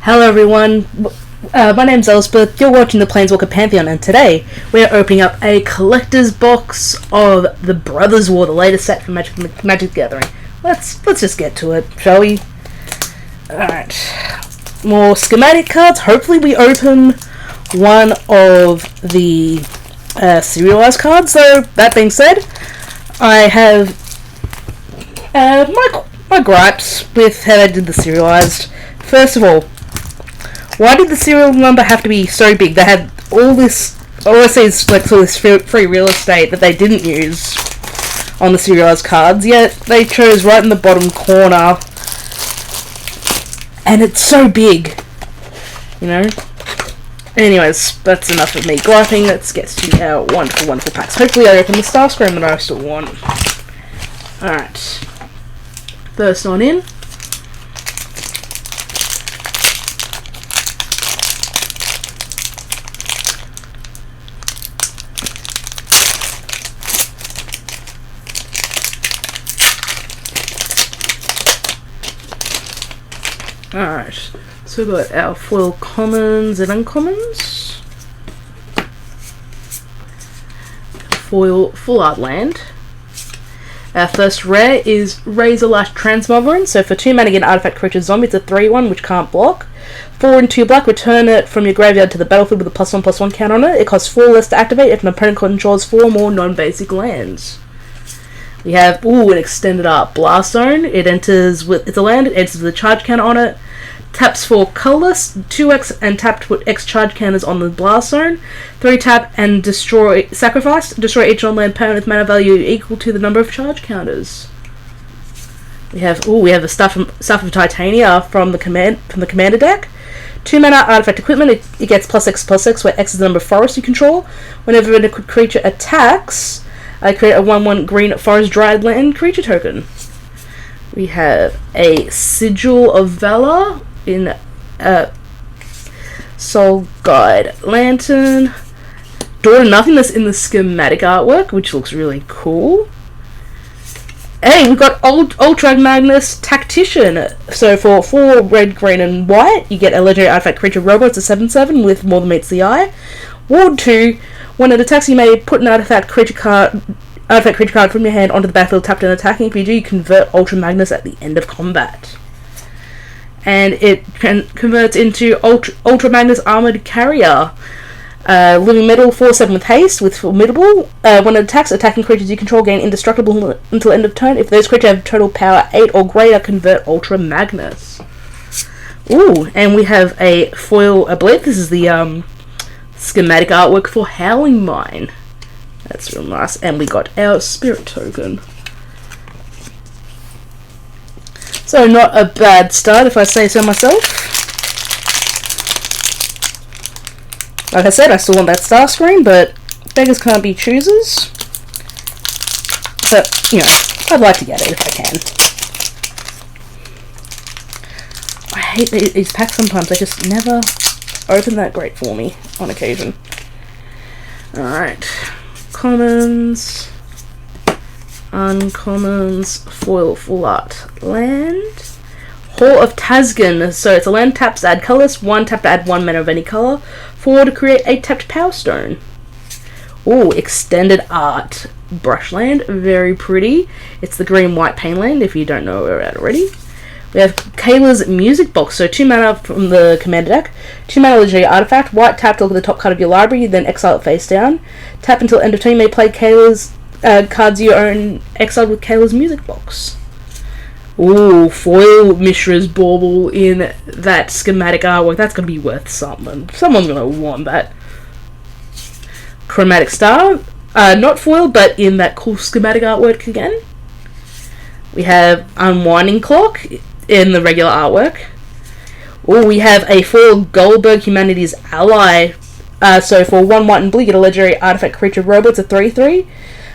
Hello everyone, my name's Elspeth, you're watching the Planeswalker Pantheon, and today we are opening up a collector's box of the Brothers War, the latest set from Magic the Gathering. Let's just get to it, shall we? Alright, more schematic cards. Hopefully we open one of the serialized cards, though. That being said, I have my gripes with how they did the serialized. First of all, why did the serial number have to be so big? They had all this free real estate that they didn't use on the serialized cards, yet they chose right in the bottom corner, and it's so big, you know? Anyways, that's enough of me griping. Let's get to our wonderful, wonderful packs. Hopefully I open the Starscream that I still want. Alright. First one in. Alright, so we've got our foil commons and uncommons. Foil full art land. Our first rare is Razorlash Transmogran. So for 2 mana, get an artifact creature zombie. It's a 3/1 which can't block. 4 and 2 black, return it from your graveyard to the battlefield with a +1/+1 count on it. It costs 4 less to activate if an opponent controls 4 more non-basic lands. We have, an extended art Blast Zone. It enters with, it's a land, it enters with a charge counter on it. Taps for colorless, 2x and tapped with X charge counters on the Blast Zone. 3 tap and destroy, sacrifice, destroy each non-land permanent with mana value equal to the number of charge counters. We have a Staff of Titania from the commander deck. 2 mana artifact equipment, it gets +X/+X, where X is the number of forests you control. Whenever a creature attacks, I create a 1/1 green forest dryad land creature token. We have a Sigil of Valor in Soul Guide Lantern. Door to Nothingness in the schematic artwork, which looks really cool. Hey, we've got Ultra Magnus Tactician. So for 4 red, green, and white, you get a legendary artifact creature robot. It's a 7/7 with more than meets the eye. Ward 2. When it attacks, you may put an artifact creature card from your hand onto the battlefield, tapped and attacking. If you do, you convert Ultra Magnus at the end of combat. And it converts into Ultra Magnus Armored Carrier. Living Metal, 4/7 with haste, with formidable. When it attacks, attacking creatures you control gain indestructible until end of turn. If those creatures have total power 8 or greater, convert Ultra Magnus. And we have a foil, I believe this is the schematic artwork for Howling Mine. That's real nice. And we got our spirit token. So not a bad start, if I say so myself. Like I said, I still want that Starscream, but beggars can't be choosers. But, I'd like to get it if I can. I hate these packs sometimes. They just never open that great for me on occasion. Alright. Commons, uncommons, foil full art land. Hall of Tazgan. So it's a land, taps to add colors, 1 tap to add 1 mana of any color, 4 to create a tapped Power Stone. Extended art brushland, very pretty. It's the green-white pain land, if you don't know where we're at already. We have Kayla's Music Box, so 2 mana from the commander deck, 2 mana legendary artifact, white tap to look at the top card of your library, then exile it face down. Tap until end of turn, you may play Kayla's cards you own exiled with Kayla's Music Box. Foil Mishra's Bauble in that schematic artwork, that's going to be worth something. Someone's going to want that. Chromatic Star, not foil, but in that cool schematic artwork again. We have Unwinding Clock in the regular artwork. We have a foil Goldberg Humanity's Ally. So for 1 white and blue, you get a legendary artifact creature robot. It's a 3/3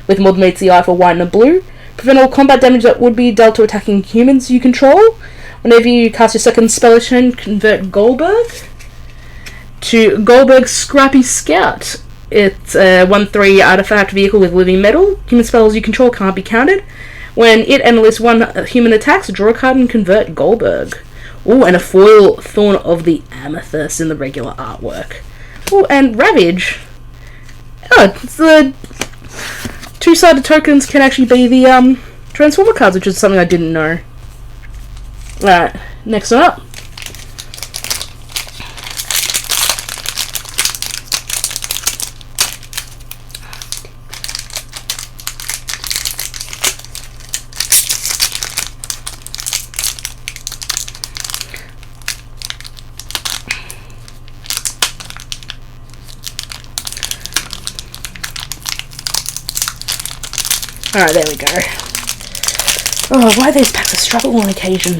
with more than meets the eye for white and a blue. Prevent all combat damage that would be dealt to attacking humans you control. Whenever you cast your second spell each turn, convert Goldberg to Goldberg Scrappy Scout. It's a 1/3 artifact vehicle with living metal. Human spells you control can't be counted. When it and at least 1 human attacks, draw a card and convert Goldberg. Oh, and a foil Thorn of the Amethyst in the regular artwork. Oh, and Ravage. Oh, it's the two-sided tokens can actually be the Transformer cards, which is something I didn't know. Alright, next one up. Alright, there we go. Oh, why are these packs a struggle on occasion?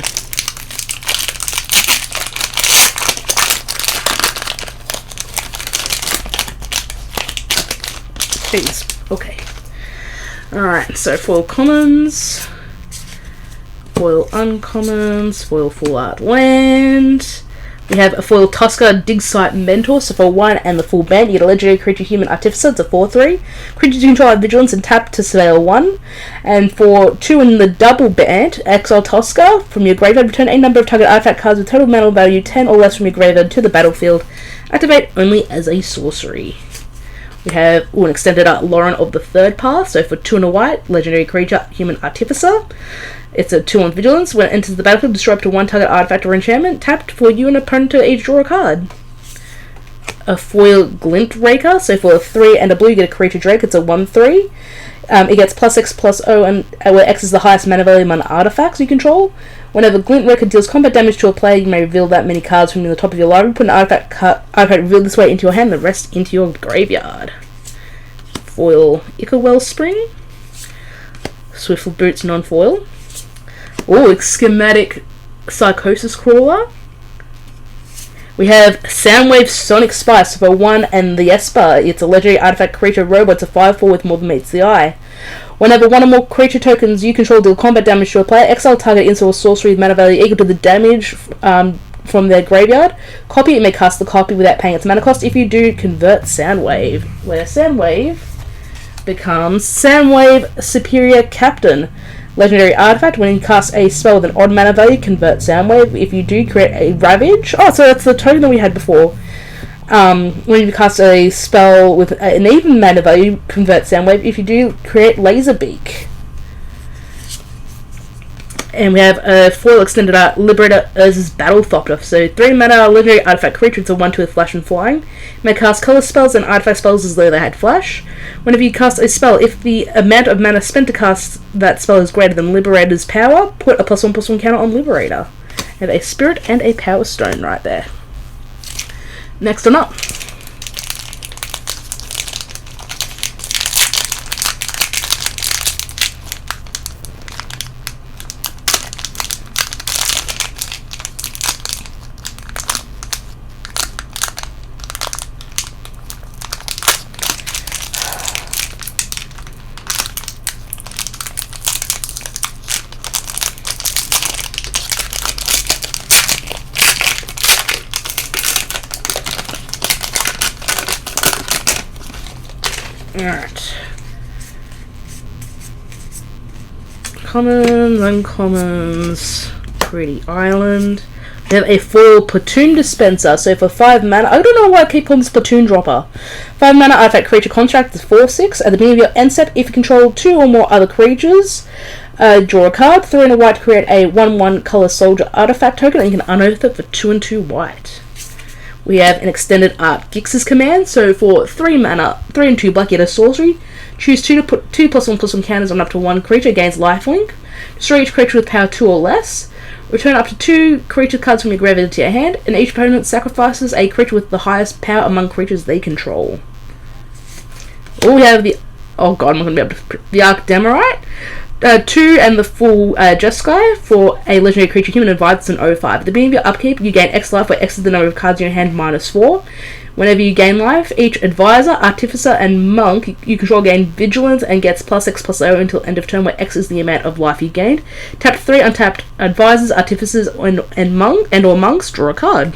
Jeez, okay. Alright, so foil commons, foil uncommons, foil full art land. We have a foil Tusker Dig Site Mentor, so for 1 and the full band, you get a legendary creature human Artificer, it's a 4/3. Creatures you control have vigilance and tap to surveil 1. And for 2 in the double band, Exile Tusker, from your graveyard, return a number of target artifact cards with total mana value 10 or less from your graveyard to the battlefield. Activate only as a sorcery. We have an extended art Lauren of the Third Path, so for 2 and a white, legendary creature human Artificer. It's a 2 on vigilance. When it enters the battlefield, destroy up to 1 target artifact or enchantment. Tapped for you and opponent to each draw a card. A foil Glint Raker. So for a 3 and a blue, you get a creature Drake. It's a 1/3. It gets +X/+0, and where X is the highest mana value among artifacts you control. Whenever Glint Raker deals combat damage to a player, you may reveal that many cards from the top of your library. Put an artifact revealed this way into your hand, and the rest into your graveyard. Foil Ica Wellspring. Swiftfoot Boots non-foil. Oh, Schematic Psychosis Crawler. We have Soundwave Sonic Spice for 1 and the Esper. It's a legendary artifact creature robot. It's a 5/4 with more than meets the eye. Whenever 1 or more creature tokens you control deal combat damage to a player, exile target instant or sorcery with mana value equal to the damage from their graveyard. Copy, it may cast the copy without paying its mana cost. If you do, convert Soundwave, where Soundwave becomes Soundwave Superior Captain. Legendary artifact. When you cast a spell with an odd mana value, convert Soundwave. If you do, create a Ravage. Oh, so that's the token that we had before. When you cast a spell with an even mana value, convert Soundwave. If you do, create Laserbeak. And we have a foil extended art Liberator Urza's Battlethopter. So 3 mana legendary artifact creature. It's a 1/2 with flash and flying. You may cast color spells and artifact spells as though they had flash. Whenever you cast a spell, if the amount of mana spent to cast that spell is greater than Liberator's power, put a +1/+1 counter on Liberator. We have a Spirit and a Power Stone right there. Next one up. Alright. Commons, uncommons, Pretty Island. We have a foil Platoon Dispenser, so for 5 mana, I don't know why I keep calling this Platoon Dropper. 5 mana artifact creature construct is 4/6. At the beginning of your end step, if you control 2 or more other creatures, draw a card, 3 and a white to create a 1/1 color soldier artifact token, and you can unearth it for 2 and 2 white. We have an extended art Gix's Command, so for 3 mana, 3 and 2 black, get a sorcery. Choose 2 to put 2 +1/+1 counters on up to 1 creature, gains lifelink. Destroy each creature with power 2 or less. Return up to 2 creature cards from your graveyard to your hand, and each opponent sacrifices a creature with the highest power among creatures they control. Oh, we have the... Oh god, I'm not going to be able to... The Arcdemerite. 2 and the full Jeskai for a legendary creature human advised in 05. At the beginning of your upkeep, you gain X life, where X is the number of cards in your hand -4. Whenever you gain life, each advisor, artificer, and monk you control gain vigilance and gets +X/+0 until end of turn, where X is the amount of life you gained. Tap 3 untapped advisors, artificers, and or monks, draw a card.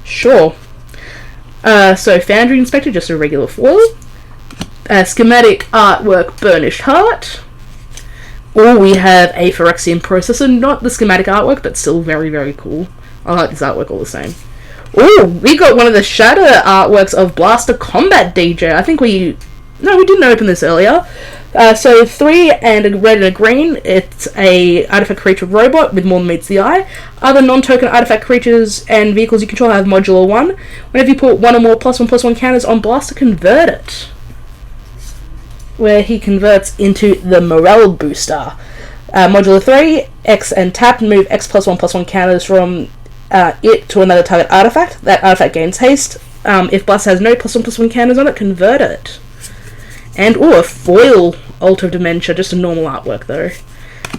Sure. So Foundry Inspector, just a regular foil. Schematic artwork Burnished Heart. Or we have a Phyrexian processor, not the schematic artwork, but still very, very cool. I like this artwork all the same. Oh, we got one of the shadow artworks of Blaster Combat DJ. I think we didn't open this earlier. So 3 and a red and a green. It's a artifact creature robot with more than meets the eye. Other non-token artifact creatures and vehicles you control have modular 1. Whenever you put 1 or more +1/+1 counters on Blaster, convert it. Where he converts into the Morale Booster. Modular 3, X and tap, move X +1/+1 counters from it to another target artifact. That artifact gains haste. If Blaster has no +1/+1 counters on it, convert it. And, a foil Altar of Dementia, just a normal artwork though.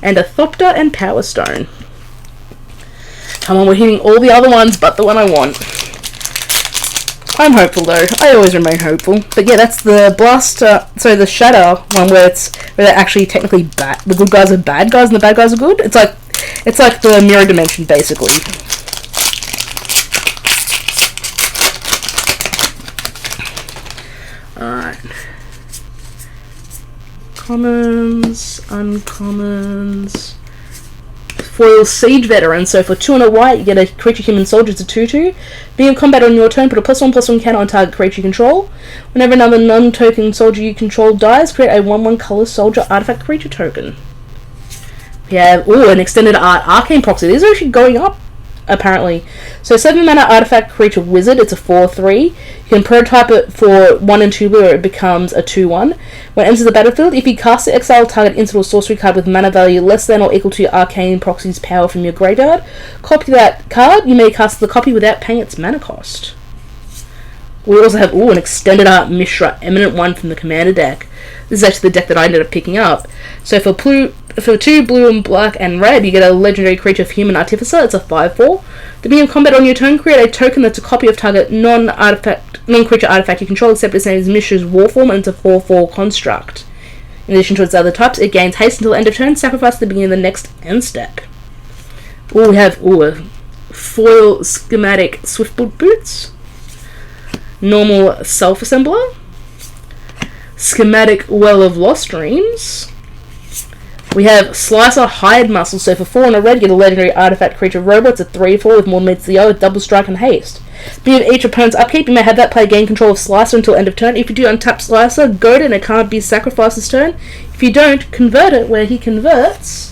And a Thopter and Power Stone. Come on, we're hitting all the other ones but the one I want. I'm hopeful though. I always remain hopeful. But yeah, that's the Blaster, the Shadow one where they're actually technically bad. The good guys are bad guys and the bad guys are good. It's like the Mirror Dimension basically. Alright. Commons, uncommons. Foil Siege Veteran. So for 2 and a white, you get a creature human soldier. It's a 2/2. Being in combat on your turn, put a +1/+1 counter on target creature you control. Whenever another non-token soldier you control dies, create a 1/1 color soldier artifact creature token. We have an extended art arcane proxy. These are actually going up, apparently. So 7 mana artifact creature wizard. It's a 4/3. You can prototype it for 1 and 2 blue, or it becomes a 2/1. When it enters the battlefield, if you cast it, exile target instant or sorcery card with mana value less than or equal to your arcane proxy's power from your graveyard. Copy that card. You may cast the copy without paying its mana cost. We also have an extended art Mishra, Eminent One from the Commander deck. This is actually the deck that I ended up picking up. So for 2 blue and black and red, you get a legendary creature of Human Artificer. It's a 5/4. To be in combat on your turn, create a token that's a copy of target non-creature artifact you control, except its name is Mishra's Warform, and it's a 4/4 construct. In addition to its other types, it gains haste until end of turn, sacrifice at the beginning of the next end step. We have a foil schematic Swiftfoot Boots, normal Self-Assembler, schematic Well of Lost Dreams. We have Slicer Hide Muscle. So for 4 and a red, get a legendary artifact creature robot. It's a 3/4 with more meets the eye with double strike and haste. Being each opponent's upkeep, you may have that player gain control of Slicer until end of turn. If you do untap Slicer, goad it and it can't be sacrificed this turn. If you don't, convert it, where he converts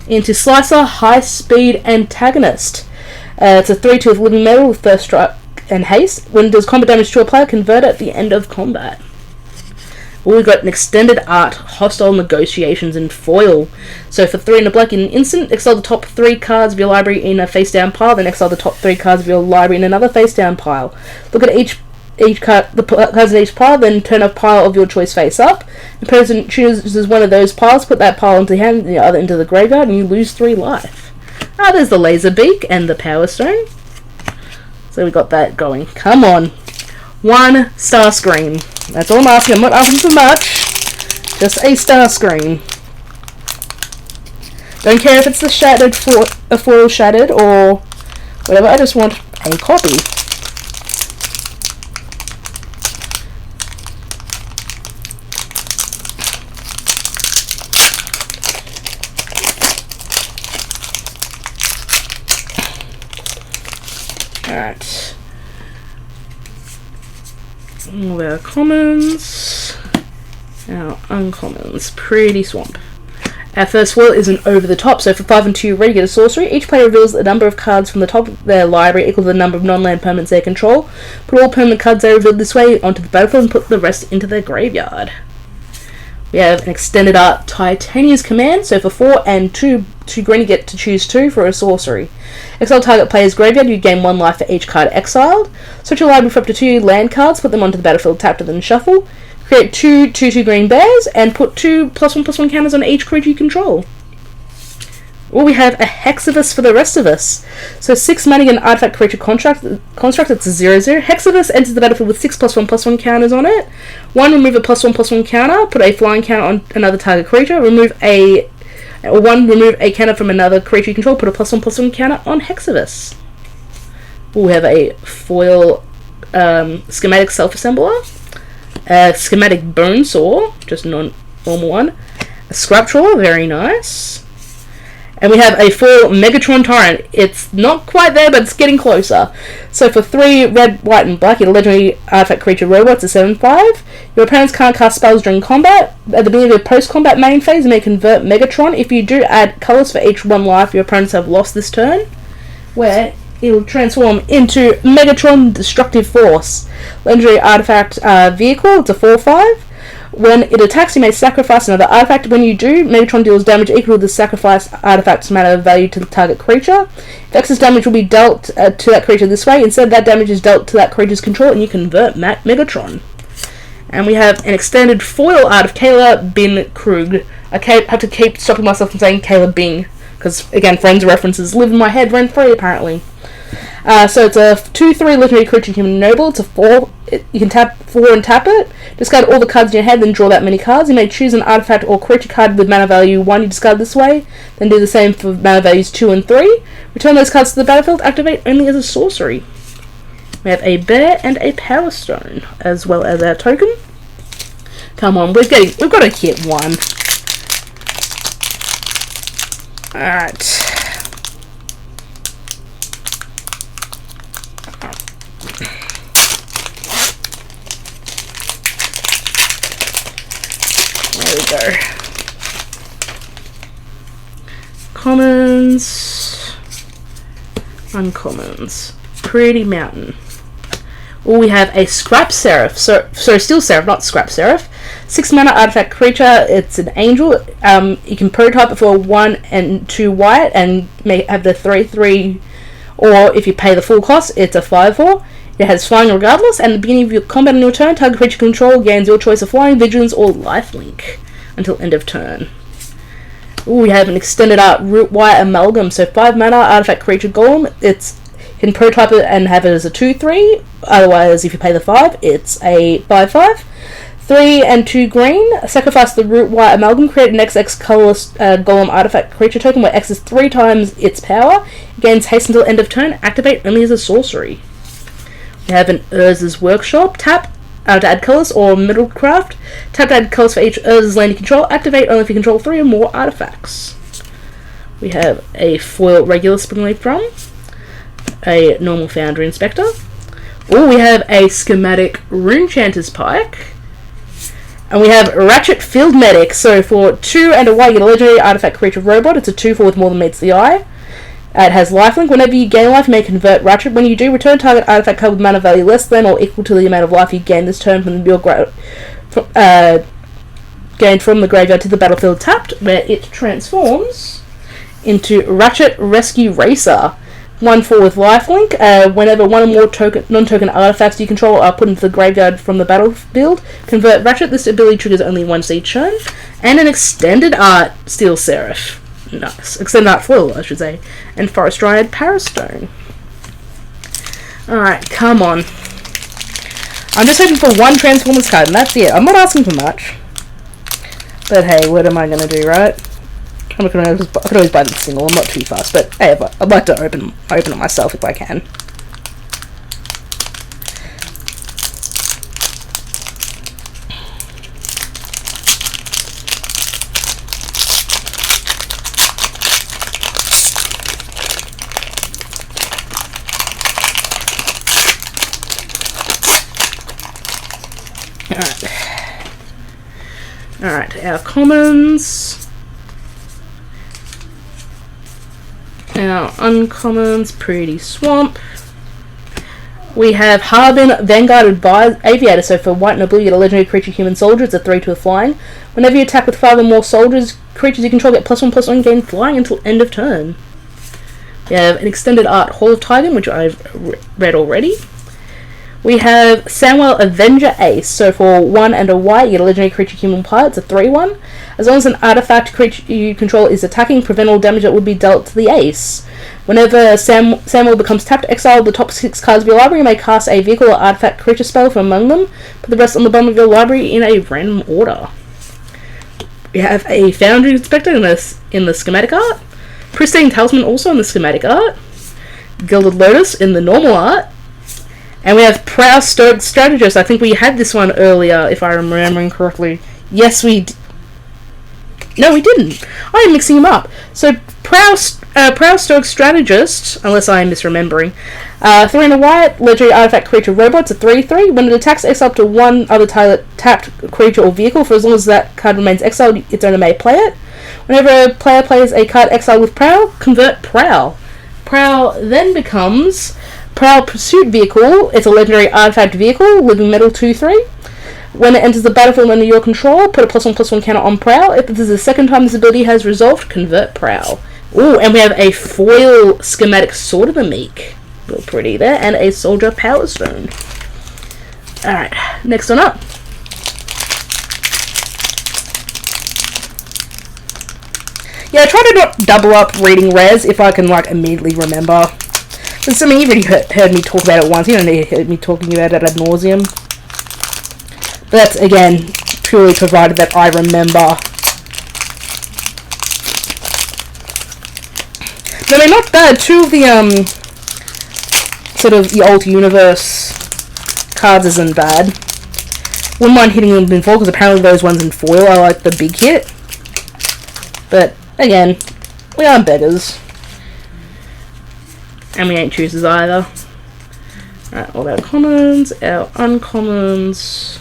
into Slicer High Speed Antagonist. It's a 3/2 with living metal with first strike and haste. When it does combat damage to a player, convert it at the end of combat. We've got an extended art Hostile Negotiations in foil. So for 3 and a black in an instant, exile the top 3 cards of your library in a face down pile, then exile the top 3 cards of your library in another face down pile. Look at each card, the cards in each pile, then turn a pile of your choice face up. The person chooses one of those piles, put that pile into hand, the other into the graveyard, and you lose 3 life. There's the Laser Beak and the Power Stone. So we got that going. Come on. 1 star screen. That's all I'm asking. I'm not asking for much. Just a star screen. Don't care if it's the shattered foil shattered or whatever. I just want a copy. Alright. All our commons. Our uncommons. Pretty swamp. Our first foil is an over the top, so for 5 and 2 red, you get a sorcery. Each player reveals the number of cards from the top of their library equal to the number of non-land permanents they control. Put all permanent cards they revealed this way onto the battlefield and put the rest into their graveyard. We have an extended art Titania's Command, so for 4 and 2 green, you get to choose 2 for a sorcery. Exile target player's graveyard, you gain 1 life for each card exiled. Search your library for up to 2 land cards, put them onto the battlefield, tapped and then shuffle. Create 2 2/2 green bears, and put 2 +1/+1 counters on each creature you control. We have a Hexavus for the rest of us. So 6 mana and artifact creature construct, it's a 0/0. Hexavus enters the battlefield with 6 +1/+1 counters on it. 1, remove a +1/+1 counter, put a flying counter on another target creature, remove a counter from another creature you control, put a +1/+1 counter on Hexavus. We have a foil schematic self-assembler, a schematic bone saw, just a normal one, A Scrap Trawler, very nice. And we have a full Megatron Tyrant. It's not quite there, but it's getting closer. So for 3 red, white, and black, your legendary artifact creature robot's a 7/5. Your opponents can't cast spells during combat. At the beginning of your post-combat main phase, you may convert Megatron. If you do add colours for each 1 life, your opponents have lost this turn, where it'll transform into Megatron Destructive Force. Legendary artifact vehicle, it's a 4/5. When it attacks, you may sacrifice another artifact. When you do, Megatron deals damage equal to the sacrificed artifact's mana value to the target creature. If excess damage will be dealt to that creature this way, instead that damage is dealt to that creature's control, and you convert Megatron. And we have an extended foil art of Kayla Bin Krug. I have to keep stopping myself from saying Kayla Bing, because, again, Friends references live in my head rent-free, apparently. So it's a 2/3 legendary creature, human noble. It's a 4. You can tap 4 and tap it. Discard all the cards in your hand, then draw that many cards. You may choose an artifact or creature card with mana value 1 you discard this way. Then do the same for mana values 2 and 3. Return those cards to the battlefield. Activate only as a sorcery. We have a bear and a power stone, as well as our token. Come on, we've got to hit one. Alright. There we go. Commons. Uncommons. Pretty Mountain. Well, we have a Scrap Seraph. Steel Seraph, not Scrap Seraph. 6 mana artifact creature. It's an angel. You can prototype it for 1 and 2 white and may have the 3/3, or if you pay the full cost, it's a 5/4. It has flying regardless, and at the beginning of your combat on your turn, target creature control gains your choice of flying, vigilance, or lifelink until end of turn. Ooh, we have an extended art root wire amalgam. So 5 mana artifact creature golem. You can prototype it and have it as a 2/3. Otherwise, if you pay the 5, it's a 5/5. 3 and 2 green. Sacrifice the root wire amalgam. Create an XX colorless golem artifact creature token where X is 3 times its power. Gains haste until end of turn. Activate only as a sorcery. We have an Urza's Workshop. Tap to add colours, or Middlecraft. Tap to add colours for each Urza's land you control. Activate only if you control 3 or more artifacts. We have a foil regular Springleaf Drum. A normal Foundry Inspector. Oh, we have a schematic Runechanter's Pike. And we have Ratchet Field Medic. So for 2 and a white, you get a legendary artifact creature robot. It's a 2/4 with more than meets the eye. It has lifelink. Whenever you gain life, you may convert Ratchet. When you do, return target artifact card with mana value less than or equal to the amount of life you gain this turn from your gained from the graveyard to the battlefield tapped, where it transforms into Ratchet Rescue Racer. 1/4 with lifelink. Whenever 1 or more non-token artifacts you control are put into the graveyard from the battlefield, convert Ratchet. This ability triggers only once each turn. And an extended art Steel Seraph. Nice. Extended art foil, I should say. And Forest Dryad Parastone. Alright, come on. I'm just hoping for 1 Transformers card, and that's it. I'm not asking for much. But hey, what am I going to do, right? I could always buy the single. I'm not too fast, but hey, I'd like to open it myself if I can. Alright, our commons. Our uncommons, Pretty Swamp. We have Harbin, Vanguard Aviator. So for white and a blue, you get a legendary creature, human soldier. It's a 3/2 with flying. Whenever you attack with 5 or more soldiers, creatures you control get +1/+1, gain flying until end of turn. We have an extended art Hall of Titan, which I've read already. We have Samwell Avenger Ace. So for 1 and a white, you get a legendary creature, human pilot. It's a 3/1. As long as an artifact creature you control is attacking, prevent all damage that would be dealt to the ace. Whenever Samwell becomes tapped, exile the top 6 cards of your library. You may cast a vehicle or artifact creature spell from among them. Put the rest on the bottom of your library in a random order. We have a Foundry Inspector in the schematic art. Pristine Talisman also in the schematic art. Gilded Lotus in the normal art. And we have Prowl Strategist. I think we had this one earlier, if I'm remembering correctly. Yes, we No, we didn't. I am mixing them up. So, Prowl Stoic Strategist, unless I am misremembering. 3 and a white, legendary artifact creature robot. It's a 3/3. When it attacks, exile up to one other tapped creature or vehicle. For as long as that card remains exiled, its owner may play it. Whenever a player plays a card exiled with Prowl, convert Prowl. Prowl then becomes Prowl Pursuit Vehicle. It's a legendary artifact vehicle, living metal 2/3. When it enters the battlefield under your control, put a +1/+1 counter on Prowl. If this is the second time this ability has resolved, convert Prowl. Ooh, and we have a foil schematic Sword of the Meek. Real pretty there. And a Soldier Power Stone. Alright, next one up. Yeah, I try to not double up reading res if I can, like, immediately remember. Because, I mean, you've already heard me talk about it once. You don't need to hear me talking about it ad nauseum. But that's, again, purely provided that I remember. But, I mean, not bad. Two of the, sort of, the old universe cards isn't bad. Wouldn't mind hitting them in foil, because apparently those ones in foil are, like, the big hit. But, again, we aren't beggars. And we ain't choosers either. Alright, all our commons, our uncommons.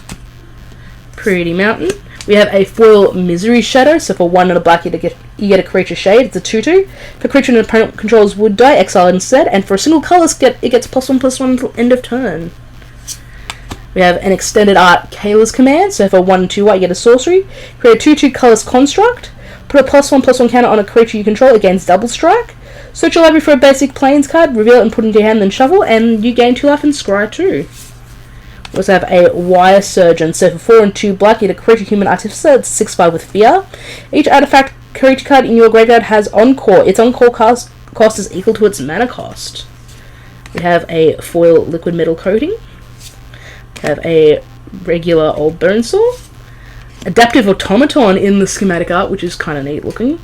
Pretty Mountain. We have a foil Misery Shadow, so for 1 and a black you get a creature shade. It's a 2/2. If a creature an opponent controls would die, exile it instead, and for a single colour it gets +1/+1 until end of turn. We have an Extended Art Kayla's Command, so for 1 and 2 white you get a sorcery. Create a 2/2 colours construct. Put a +1/+1 counter on a creature you control against double strike. Search your library for a basic plains card, reveal it and put it into your hand, then shuffle, and you gain 2 life and scry 2. We also have a Wire Surgeon, so for 4 and 2 black, you get a creature human artificer. It's 6/5 with fear. Each artifact creature card in your graveyard has Encore. Its Encore cost is equal to its mana cost. We have a foil Liquid Metal Coating. We have a regular Old Bonesaw. Adaptive Automaton in the schematic art, which is kind of neat looking.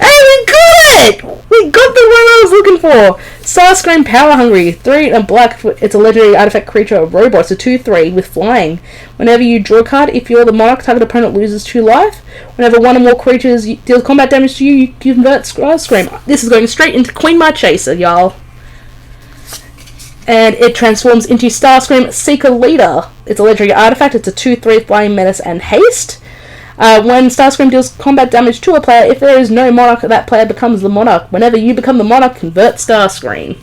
Hey, we got it! We got the one I was looking for! Starscream Power Hungry, 3 and black. It's a legendary artifact creature, a robot. It's a 2/3 with flying. Whenever you draw a card, if you're the monarch, target opponent loses 2 life. Whenever one or more creatures deals combat damage to you, you convert Starscream. This is going straight into Queen Marchesa, y'all. And it transforms into Starscream Seeker Leader. It's a legendary artifact. It's a 2/3 flying menace and haste. When Starscream deals combat damage to a player, if there is no monarch, that player becomes the monarch. Whenever you become the monarch, convert Starscream.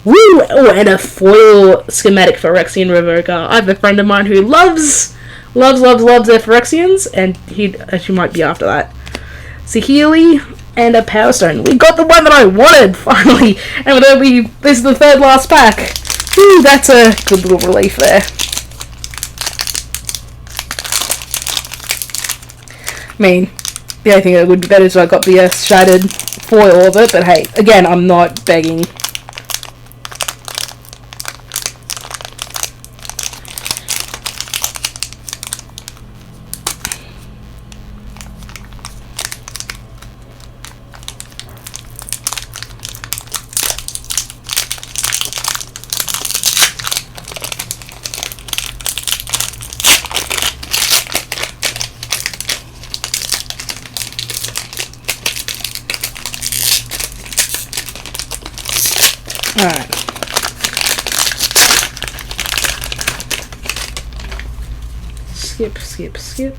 Woo! Oh, and a foil schematic Phyrexian Revoker. I have a friend of mine who loves their Phyrexians, and he actually might be after that. Saheeli and a Power Stone. We got the one that I wanted, finally! And this is the third last pack. Woo, that's a good little relief there. I mean, the only thing that would be better is if I got the shattered foil of it, but hey, again, I'm not begging. Alright.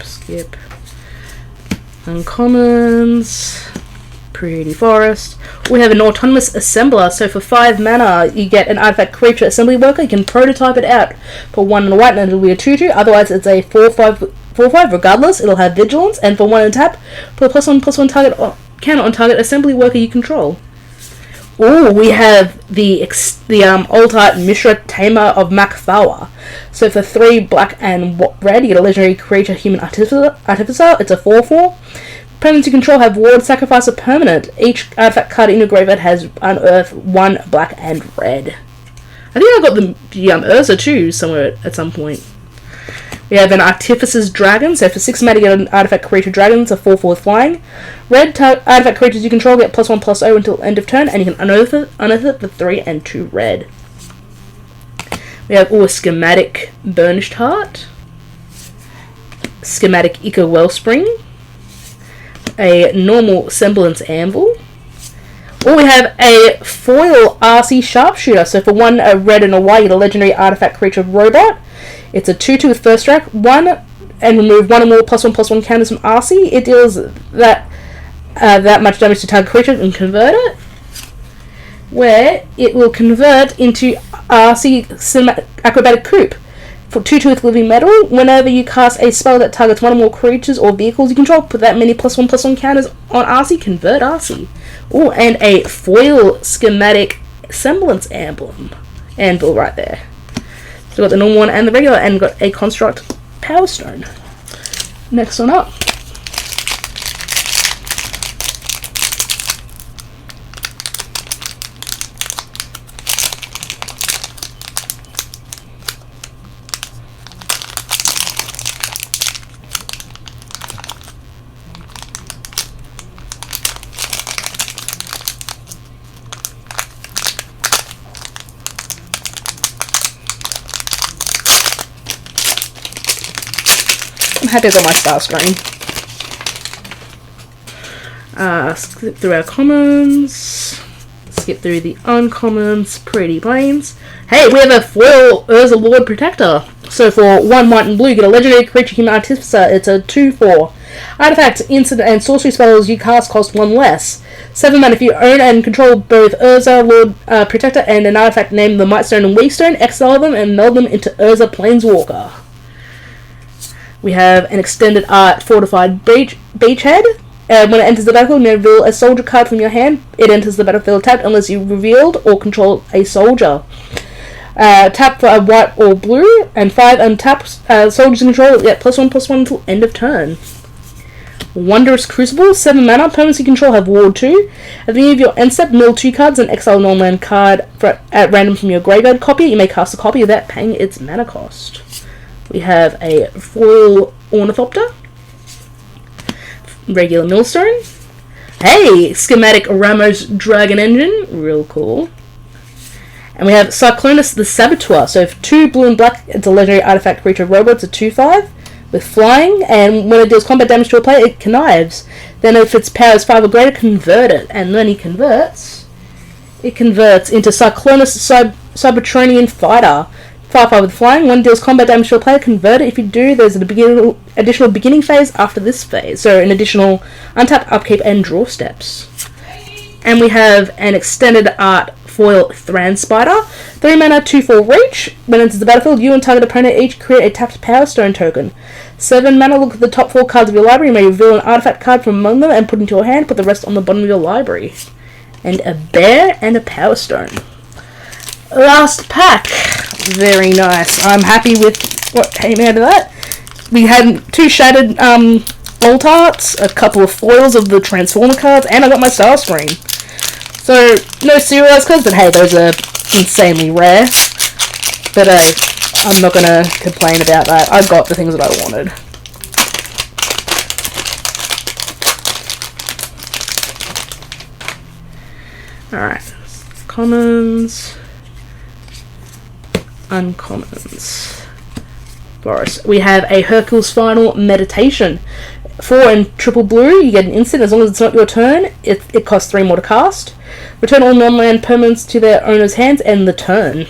Skip. Uncommons. Pretty Forest. We have an Autonomous Assembler, so for 5 mana, you get an artifact creature assembly worker. You can prototype it out for 1 and a white, and it'll be a 2/2. Otherwise, it's a 4/5 regardless. It'll have Vigilance, and for 1 and tap, put a +1/+1 target counter on target assembly worker you control. Oh, we have the Alt Art Mishra Tamer of Makthawa. So for 3 black and red, you get a legendary creature human artificer. It's a 4/4. Permanents you control have ward, sacrifice a permanent. Each artifact card in your graveyard has unearth 1 black and red. I think I got the Ursa too somewhere at some point. We have an Artificer's Dragon, so for 6 mana you get an artifact creature dragon, it's a 4/4 flying. Red artifact creatures you control get +1/+0 until end of turn, and you can unearth it for 3 and 2 red. We have a schematic Burnished Heart, schematic Ica Wellspring, a normal semblance anvil. Or we have a foil RC sharpshooter. So for 1 red and a white, you get a legendary artifact creature robot. It's a 2/2 with first strike. 1 and remove 1 or more +1/+1 counters from RC. It deals that much damage to target creature and convert it. Where it will convert into RC acrobatic coupe. For 2/2 with living metal, whenever you cast a spell that targets 1 or more creatures or vehicles you control, put that many +1/+1 counters on RC, convert RC. Oh, and a foil schematic semblance anvil right there. So got the normal one and the regular, and got a construct power stone. Next one up. I'm happy I got my star screen. Skip through our commons. Skip through the uncommons. Pretty plains. Hey, we have a foil Urza Lord Protector. So for 1 white and blue, you get a legendary creature human artificer. It's a 2/4. Artifacts, instant, and sorcery spells you cast cost 1 less. 7 mana if you own and control both Urza Lord Protector and an artifact named the Mightstone and Weakstone. Exile them and meld them into Urza Planeswalker. We have an extended art fortified beachhead. When it enters the battlefield, you reveal a soldier card from your hand. It enters the battlefield tapped unless you revealed or control a soldier. Tap for a white or blue, and 5 untapped soldiers in control get +1/+1 until end of turn. Wondrous Crucible, 7 mana, permanents you control have Ward 2. At the beginning of your end step, mill 2 cards and exile a non-land card at random from your graveyard. Copy it, you may cast a copy without paying its mana cost. We have a foil Ornithopter, regular Millstone. Hey, schematic Ramos Dragon Engine, real cool. And we have Cyclonus the Saboteur. So for 2 blue and black, it's a legendary artifact creature robot. It's a 2/5 with flying, and when it deals combat damage to a player, it connives. Then if its power is 5 or greater, convert it. And when he converts, it converts into Cyclonus Cybertronian Fighter. 5/5 with flying. When it deals combat damage to a player, convert it. If you do, there's an additional beginning phase after this phase. So an additional untap, upkeep, and draw steps. And we have an extended art foil Thran Spider. 3 mana, 2/4 reach. When it enters the battlefield, you and target opponent each create a tapped Power Stone token. 7 mana, look at the top 4 cards of your library. You may reveal an artifact card from among them and put it into your hand. Put the rest on the bottom of your library. And a bear and a Power Stone. Last pack. Very nice. I'm happy with what came out of that. We had 2 shattered alt arts, a couple of foils of the Transformer cards, and I got my Star Screen. So, no serialized cards, but hey, those are insanely rare. But I'm not going to complain about that. I got the things that I wanted. Alright. Commons. Uncommons. Boris. We have a Hercule's Final Meditation. 4 and triple blue, you get an instant as long as it's not your turn. It costs 3 more to cast. Return all non-land permanents to their owner's hands and the turn.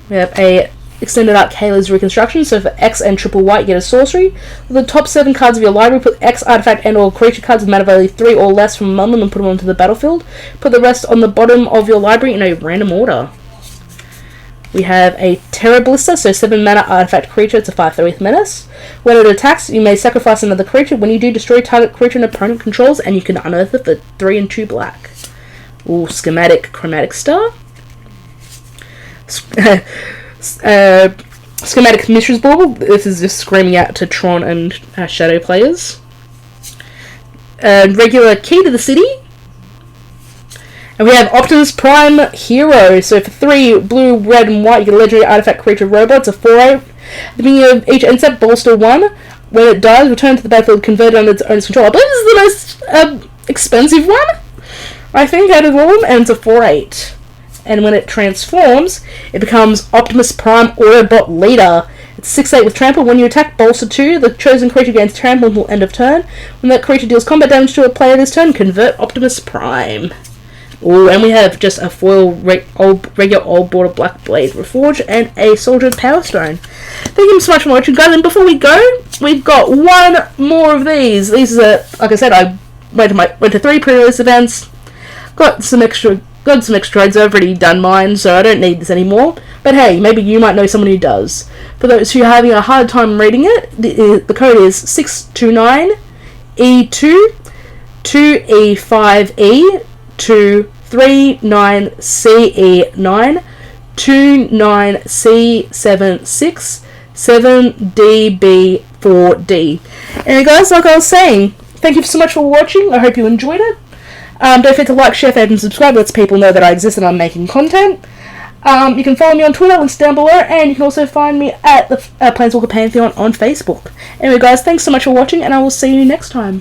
We have a extended art Kayla's Reconstruction. So for X and triple white, you get a sorcery. For the top 7 cards of your library, put X artifact and or creature cards with mana value 3 or less from among them and put them onto the battlefield. Put the rest on the bottom of your library in a random order. We have a Terra Ballista, so 7 mana artifact creature, it's a 5/3 with menace. When it attacks, you may sacrifice another creature. When you do, destroy target creature an opponent controls, and you can unearth it for 3 and 2 black. Ooh, schematic Chromatic Star. Schematic Mishra's Bauble, this is just screaming out to Tron and Shadow players. Regular Key to the City. And we have Optimus Prime Hero. So for 3 blue, red, and white, you get a legendary artifact creature robot. It's a 4/8. At the beginning of each end step, bolster 1. When it dies, return to the battlefield, convert it under its owner's control. I believe this is the most expensive one, I think, out of all of them, and it's a 4/8. And when it transforms, it becomes Optimus Prime Autobot Leader. It's 6/8 with trample. When you attack bolster 2, the chosen creature gains trample until end of turn. When that creature deals combat damage to a player this turn, convert Optimus Prime. Ooh, and we have just a foil regular old border Black Blade Reforged and a Soldier Power Stone. Thank you so much for watching, guys. And before we go, we've got one more of these. These are, like I said, I went to 3 pre-release events, got some extra codes. I've already done mine, so I don't need this anymore. But hey, maybe you might know someone who does. For those who are having a hard time reading it, the code is 629E2 2E5E 239CE9 29C76 7DB4D. And guys, like I was saying, thank you so much for watching. I hope you enjoyed it. Don't forget to like, share, favorite, and subscribe. Lets people know that I exist and I'm making content. You can follow me on Twitter, links down below, and you can also find me at the Planeswalker Pantheon on Facebook. Anyway, guys, thanks so much for watching, and I will see you next time.